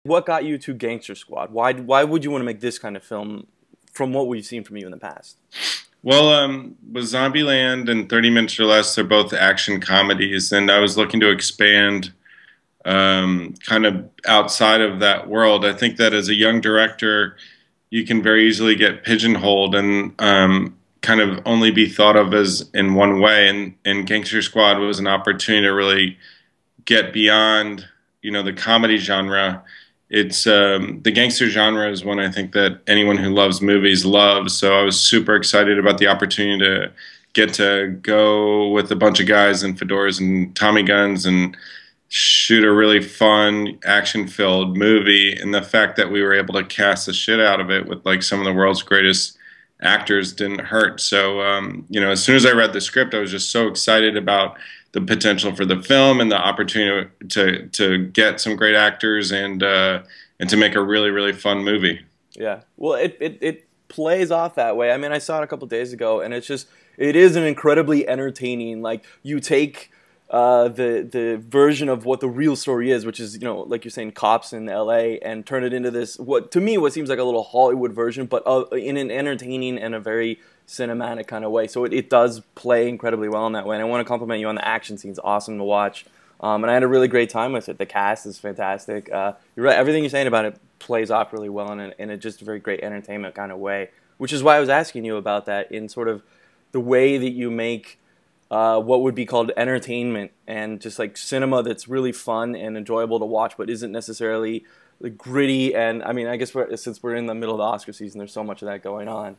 What got you to Gangster Squad? Why would you want to make this kind of film from what we've seen from you in the past? Well, with Zombieland and 30 Minutes or Less, they're both action comedies, and I was looking to expand kind of outside of that world. I think that as a young director, you can very easily get pigeonholed and kind of only be thought of as in one way. And Gangster Squad was an opportunity to really get beyond, the comedy genre. It's the gangster genre is one I think that anyone who loves movies loves. So I was super excited about the opportunity to get to go with a bunch of guys in fedoras and Tommy guns and shoot a really fun action-filled movie. And the fact that we were able to cast the shit out of it with like some of the world's greatest actors didn't hurt. So as soon as I read the script, I was just so excited about the potential for the film and the opportunity to get some great actors and to make a really, really fun movie. Yeah. Well, it plays off that way. I mean, I saw it a couple days ago, and it is an incredibly entertaining. Like, you take the version of what the real story is, which is, like you're saying, cops in LA, and turn it into this, what seems like a little Hollywood version, but in an entertaining and a very cinematic kind of way. So it does play incredibly well in that way. And I want to compliment you on the action scenes. Awesome to watch. And I had a really great time with it. The cast is fantastic. You're right. Everything you're saying about it plays off really well in a just a very great entertainment kind of way, which is why I was asking you about that in sort of the way that you make what would be called entertainment and just like cinema that's really fun and enjoyable to watch, but isn't necessarily like gritty. And I mean, I guess since we're in the middle of the Oscar season, there's so much of that going on.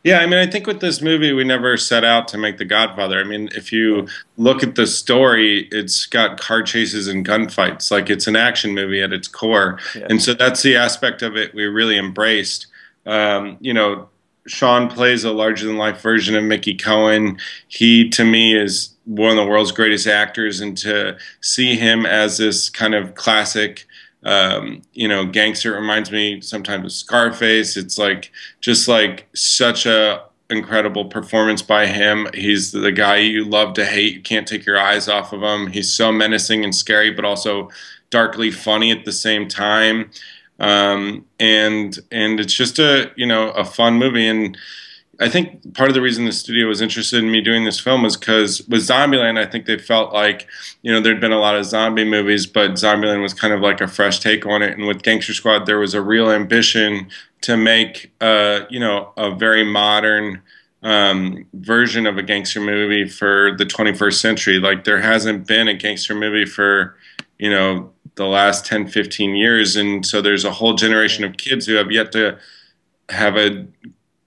Yeah, I mean, I think with this movie, we never set out to make The Godfather. I mean, if you look at the story, it's got car chases and gunfights. Like, it's an action movie at its core. Yeah. And so that's the aspect of it we really embraced. Sean plays a larger-than-life version of Mickey Cohen. He, to me, is one of the world's greatest actors, and to see him as this kind of classic gangster reminds me sometimes of Scarface. It's like just like such a incredible performance by him. He's the guy you love to hate. You can't take your eyes off of him. He's so menacing and scary, but also darkly funny at the same time. And it's just a fun movie. And I think part of the reason the studio was interested in me doing this film was because with Zombieland, I think they felt like, there'd been a lot of zombie movies, but Zombieland was kind of like a fresh take on it. And with Gangster Squad, there was a real ambition to make, a very modern version of a gangster movie for the 21st century. Like, there hasn't been a gangster movie for, the last 10, 15 years. And so there's a whole generation of kids who have yet to have a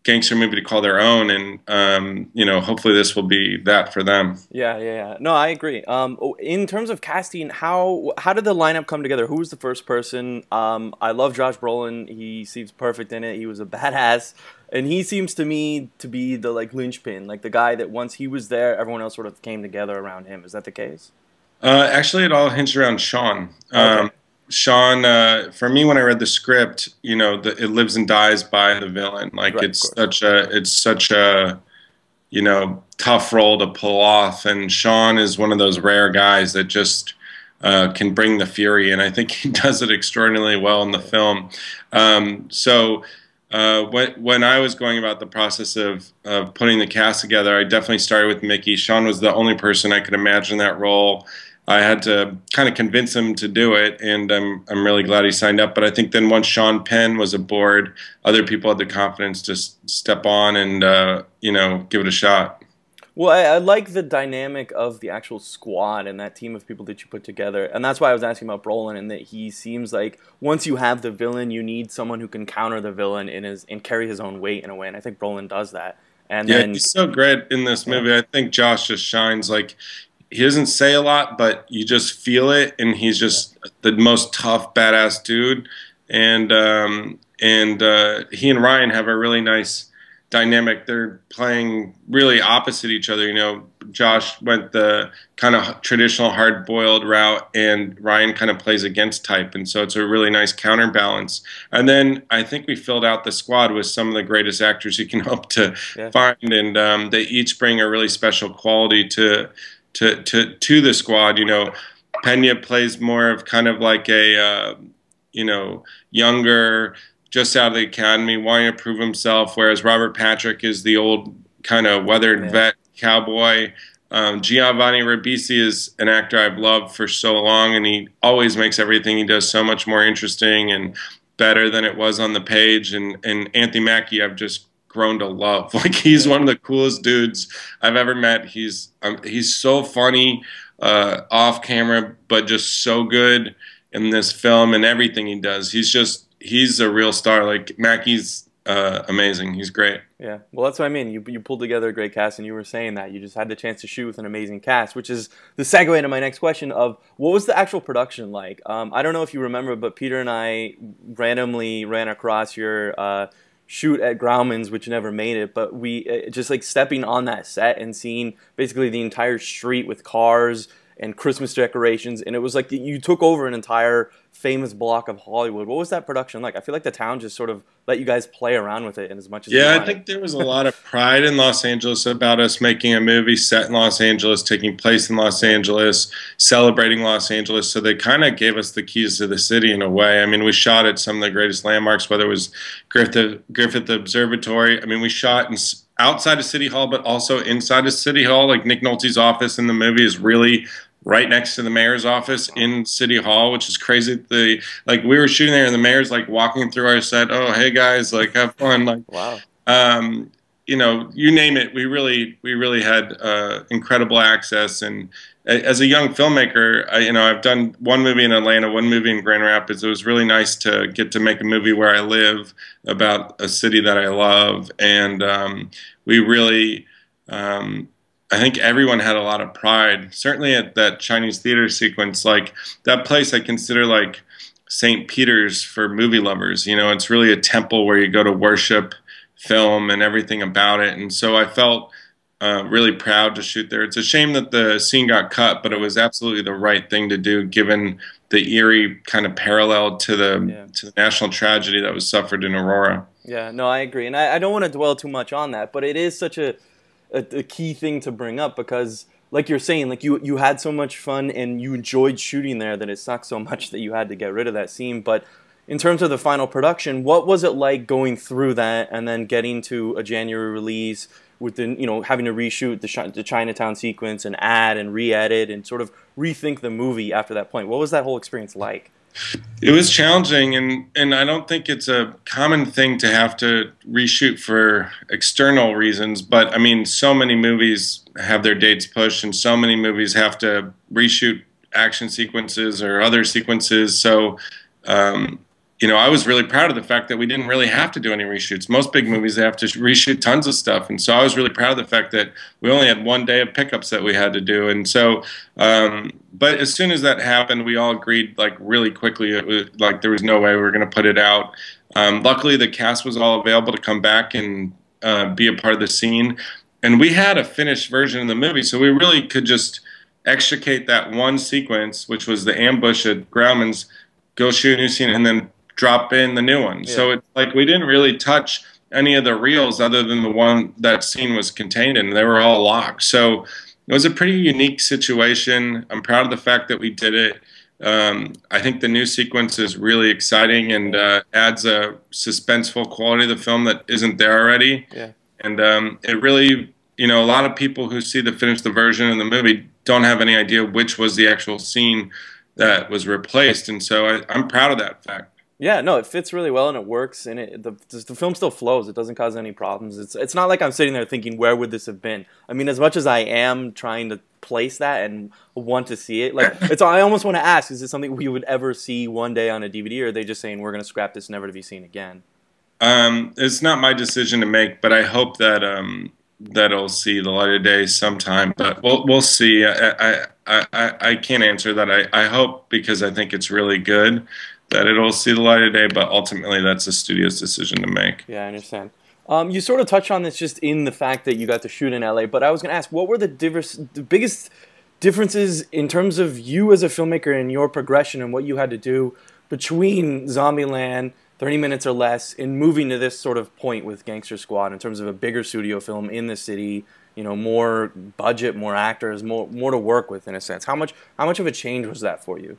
gangster movie to call their own, and hopefully this will be that for them. Yeah. No, I agree. In terms of casting, how did the lineup come together? Who was the first person? I love Josh Brolin. He seems perfect in it. He was a badass, and he seems to me to be the linchpin, like the guy that once he was there, everyone else sort of came together around him. Is that the case? Actually, it all hinged around Sean. Okay. Sean, for me, when I read the script, it lives and dies by the villain. Like, Right, it's such a tough role to pull off, and Sean is one of those rare guys that just can bring the fury, and I think he does it extraordinarily well in the film. When I was going about the process of putting the cast together, I definitely started with Mickey. Sean was the only person I could imagine that role. I had to kind of convince him to do it, and I'm really glad he signed up. But I think then once Sean Penn was aboard, other people had the confidence to step on and give it a shot. Well, I like the dynamic of the actual squad and that team of people that you put together. And that's why I was asking about Brolin, and that he seems like once you have the villain, you need someone who can counter the villain and carry his own weight in a way. And I think Brolin does that. And Yeah, then, he's so great in this movie. I think Josh just shines. Like, he doesn't say a lot, but you just feel it, and he's just the most tough, badass dude. And he and Ryan have a really nice dynamic. They're playing really opposite each other. Josh went the kind of traditional hard-boiled route, and Ryan kind of plays against type, and so it's a really nice counterbalance. And then I think we filled out the squad with some of the greatest actors you can hope to find, and they each bring a really special quality to the squad. Pena plays more of kind of like a younger, just out of the academy, wanting to prove himself, whereas Robert Patrick is the old kind of weathered Yeah. vet cowboy. Giovanni Ribisi is an actor I've loved for so long, and he always makes everything he does so much more interesting and better than it was on the page. And Anthony Mackie, I've just grown to love. Like, he's Yeah. one of the coolest dudes I've ever met. He's so funny off camera, but just so good in this film and everything he does. He's a real star. Like, Mackie's amazing. He's great. Yeah, well, that's what I mean. You pulled together a great cast, and you were saying that you just had the chance to shoot with an amazing cast, which is the segue into my next question of what was the actual production like? I don't know if you remember, but Peter and I randomly ran across your shoot at Grauman's, which never made it, but we just like stepping on that set and seeing basically the entire street with cars and Christmas decorations, and it was like you took over an entire famous block of Hollywood. What was that production like? I feel like the town just sort of let you guys play around with it in as much as you Yeah, I wanted. think there was a lot of pride in Los Angeles about us making a movie set in Los Angeles, taking place in Los Angeles, celebrating Los Angeles. So they kind of gave us the keys to the city in a way. I mean, we shot at some of the greatest landmarks, whether it was Griffith Observatory. I mean, we shot outside of City Hall, but also inside of City Hall. Like, Nick Nolte's office in the movie is really right next to the mayor's office in City Hall, which is crazy. We were shooting there, and the mayor's like walking through our set. Oh, hey guys, like, have fun. Like, Wow. you name it. We really had incredible access. And as a young filmmaker, I've done one movie in Atlanta, one movie in Grand Rapids. It was really nice to get to make a movie where I live about a city that I love, and we really. I think everyone had a lot of pride, certainly at that Chinese theater sequence. Like, that place I consider like St. Peter's for movie lovers. It's really a temple where you go to worship film and everything about it. And so I felt really proud to shoot there. It's a shame that the scene got cut, but it was absolutely the right thing to do given the eerie kind of parallel to the national tragedy that was suffered in Aurora. Yeah, no, I agree. And I don't want to dwell too much on that, but it is such a key thing to bring up because, like you're saying, like you had so much fun and you enjoyed shooting there that it sucks so much that you had to get rid of that scene. But in terms of the final production, what was it like going through that and then getting to a January release with having to reshoot the Chinatown sequence and add and re-edit and sort of rethink the movie after that point? What was that whole experience like? It was challenging, and I don't think it's a common thing to have to reshoot for external reasons, but I mean, so many movies have their dates pushed, and so many movies have to reshoot action sequences or other sequences. So, I was really proud of the fact that we didn't really have to do any reshoots. Most big movies, they have to reshoot tons of stuff, and so I was really proud of the fact that we only had one day of pickups that we had to do. And so, but as soon as that happened, we all agreed like really quickly. It was like there was no way we were going to put it out. Luckily, the cast was all available to come back and be a part of the scene, and we had a finished version of the movie, so we really could just extricate that one sequence, which was the ambush at Grauman's, go shoot a new scene, and then drop in the new one. Yeah. So it's like we didn't really touch any of the reels other than the one that scene was contained in. They were all locked. So it was a pretty unique situation. I'm proud of the fact that we did it. I think the new sequence is really exciting and adds a suspenseful quality to the film that isn't there already. Yeah. And it really, a lot of people who see the finished version of the movie don't have any idea which was the actual scene that was replaced. And so I'm proud of that fact. Yeah, no, it fits really well and it works, and the film still flows. It doesn't cause any problems. It's not like I'm sitting there thinking, where would this have been? I mean, as much as I am trying to place that and want to see it, like I almost want to ask, is it something we would ever see one day on a DVD, or are they just saying we're going to scrap this, never to be seen again? It's not my decision to make, but I hope that that it'll see the light of day sometime. But we'll see. I can't answer that. I hope, because I think it's really good, that it'll see the light of day, but ultimately that's the studio's decision to make. Yeah, I understand. You sort of touched on this just in the fact that you got to shoot in LA, but I was going to ask, what were the biggest differences in terms of you as a filmmaker and your progression and what you had to do between Zombieland, 30 Minutes or Less, and moving to this sort of point with Gangster Squad in terms of a bigger studio film in the city, more budget, more actors, more to work with in a sense? How much of a change was that for you?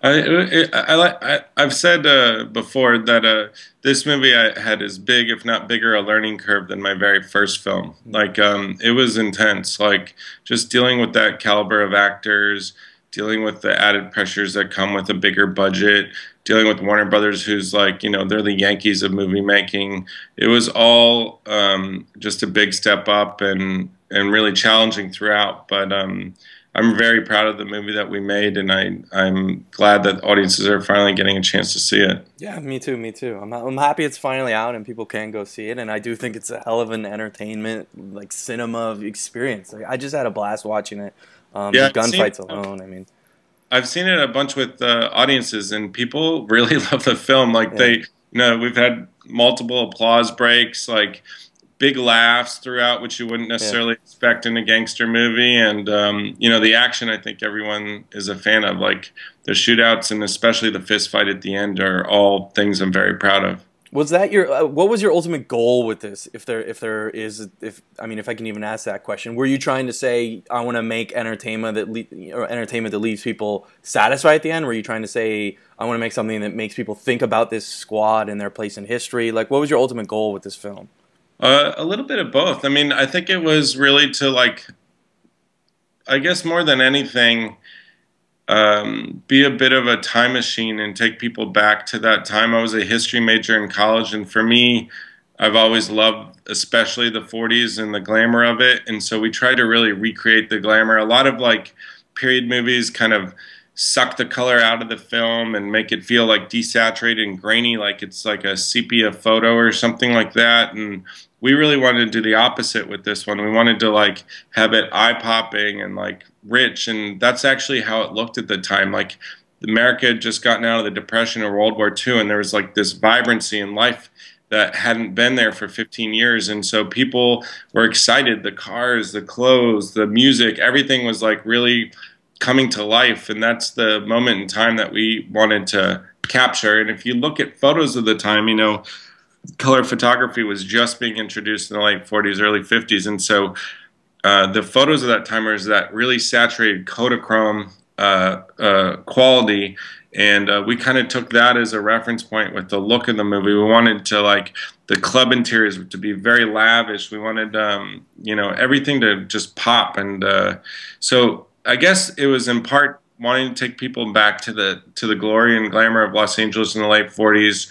I've said before that this movie I had as big, if not bigger, a learning curve than my very first film. Like it was intense. Like just dealing with that caliber of actors, dealing with the added pressures that come with a bigger budget, dealing with Warner Brothers, who's like they're the Yankees of movie making. It was all just a big step up and really challenging throughout. But I'm very proud of the movie that we made, and I'm glad that audiences are finally getting a chance to see it. Yeah, me too, me too. I'm happy it's finally out and people can go see it, and I do think it's a hell of an entertainment, like cinema experience. Like, I just had a blast watching it. The Yeah, gunfights alone, I mean, I've seen it a bunch with audiences, and people really love the film. Like yeah, we've had multiple applause breaks, like big laughs throughout, which you wouldn't yeah. necessarily expect in a gangster movie. And the action, I think everyone is a fan of. Like the shootouts and especially the fist fight at the end are all things I'm very proud of. Was that your what was your ultimate goal with this? If there is if I mean if I can even ask that question, were you trying to say I want to make entertainment that leaves people satisfied at the end? Were you trying to say I want to make something that makes people think about this squad and their place in history? Like, what was your ultimate goal with this film? A little bit of both. I mean, I think it was really to like, I guess more than anything, be a bit of a time machine and take people back to that time. I was a history major in college, and for me, I've always loved, especially the 40s and the glamour of it. And so we try to really recreate the glamour. A lot of like period movies kind of suck the color out of the film and make it feel like desaturated and grainy, like it's like a sepia photo or something like that. And we really wanted to do the opposite with this one. We wanted to like have it eye-popping and like rich, and that's actually how it looked at the time. Like America had just gotten out of the Depression or World War II, and there was like this vibrancy in life that hadn't been there for 15 years. And so people were excited. The cars, the clothes, the music, everything was like really coming to life. And that's the moment in time that we wanted to capture. And if you look at photos of the time, color photography was just being introduced in the late 40s, early 50s. And so the photos of that time are that really saturated Kodachrome quality. And we kind of took that as a reference point with the look of the movie. We wanted to like the club interiors to be very lavish. We wanted, everything to just pop. And so I guess it was in part wanting to take people back to the glory and glamour of Los Angeles in the late 40s.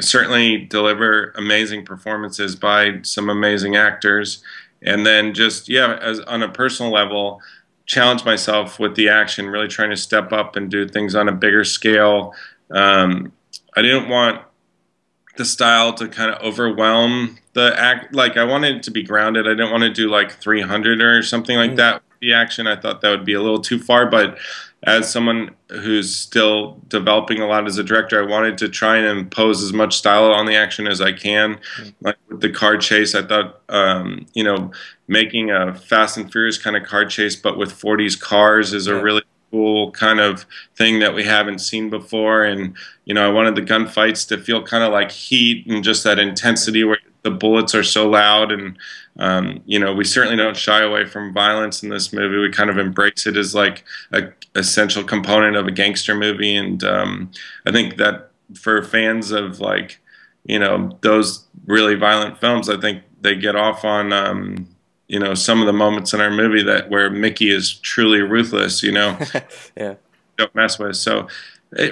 Certainly deliver amazing performances by some amazing actors, and then just as on a personal level, challenge myself with the action, really trying to step up and do things on a bigger scale. I didn't want the style to kind of overwhelm the act. Like I wanted it to be grounded. I didn't want to do like 300 or something like that. The action, I thought that would be a little too far, but as someone who's still developing a lot as a director, I wanted to try and impose as much style on the action as I can. Like with the car chase, I thought, making a Fast and Furious kind of car chase, but with 40s cars is a really cool kind of thing that we haven't seen before. And, I wanted the gunfights to feel kind of like heat and just that intensity where the bullets are so loud. And, we certainly don't shy away from violence in this movie. We kind of embrace it as like a essential component of a gangster movie. And I think that for fans of like, those really violent films, I think they get off on, some of the moments in our movie where Mickey is truly ruthless, Yeah. don't mess with. So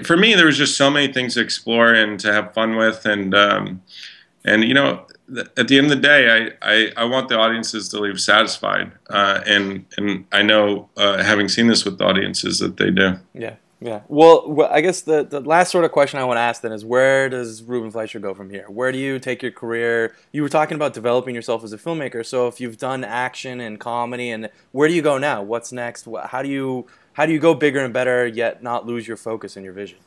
for me, there was just so many things to explore and to have fun with. And at the end of the day, I want the audiences to leave satisfied, and I know having seen this with the audiences that they do. Yeah, yeah. Well, I guess the last sort of question I want to ask then is, where does Ruben Fleischer go from here? Where do you take your career? You were talking about developing yourself as a filmmaker. So if you've done action and comedy, and where do you go now? What's next? How do you go bigger and better yet not lose your focus and your vision?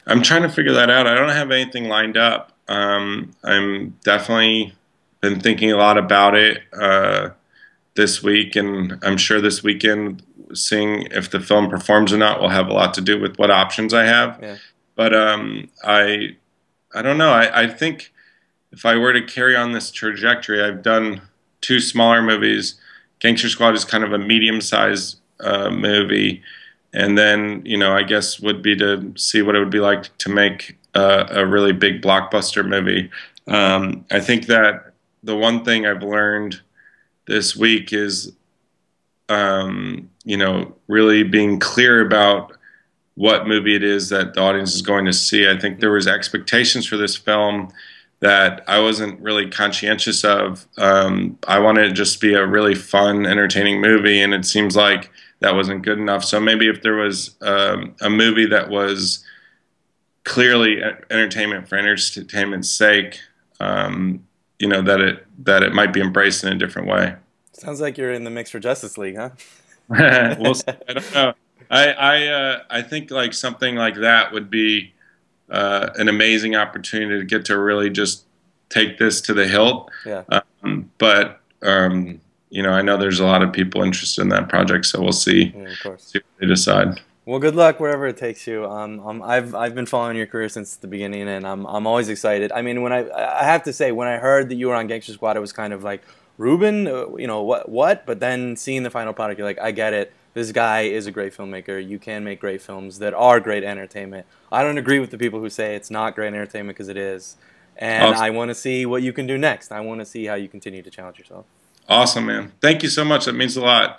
I'm trying to figure that out. I don't have anything lined up. I'm definitely been thinking a lot about it this week, and I'm sure this weekend, seeing if the film performs or not will have a lot to do with what options I have. Yeah. But I don't know. I think if I were to carry on this trajectory, I've done two smaller movies. Gangster Squad is kind of a medium-sized movie. and then I guess would be to see what it would be like to make a really big blockbuster movie. I think that the one thing I've learned this week is really being clear about what movie it is that the audience is going to see. I think there was expectations for this film that I wasn't really conscientious of. I wanted it to just be a really fun, entertaining movie, and it seems like that wasn't good enough. So maybe if there was a movie that was clearly entertainment for entertainment's sake, that it might be embraced in a different way. Sounds like you're in the mix for Justice League, huh? We'll see. I don't know. I think like something like that would be an amazing opportunity to get to really just take this to the hilt. Yeah. But I know there's a lot of people interested in that project, so we'll see. Yeah, of course. See what they decide. Well, good luck wherever it takes you. I've been following your career since the beginning, and I'm always excited. I mean, I have to say, when I heard that you were on Gangster Squad, it was kind of like, Ruben, what? But then seeing the final product, you're like, I get it. This guy is a great filmmaker. You can make great films that are great entertainment. I don't agree with the people who say it's not great entertainment, because it is. And Awesome. I want to see what you can do next. I want to see how you continue to challenge yourself. Awesome, man. Thank you so much. That means a lot.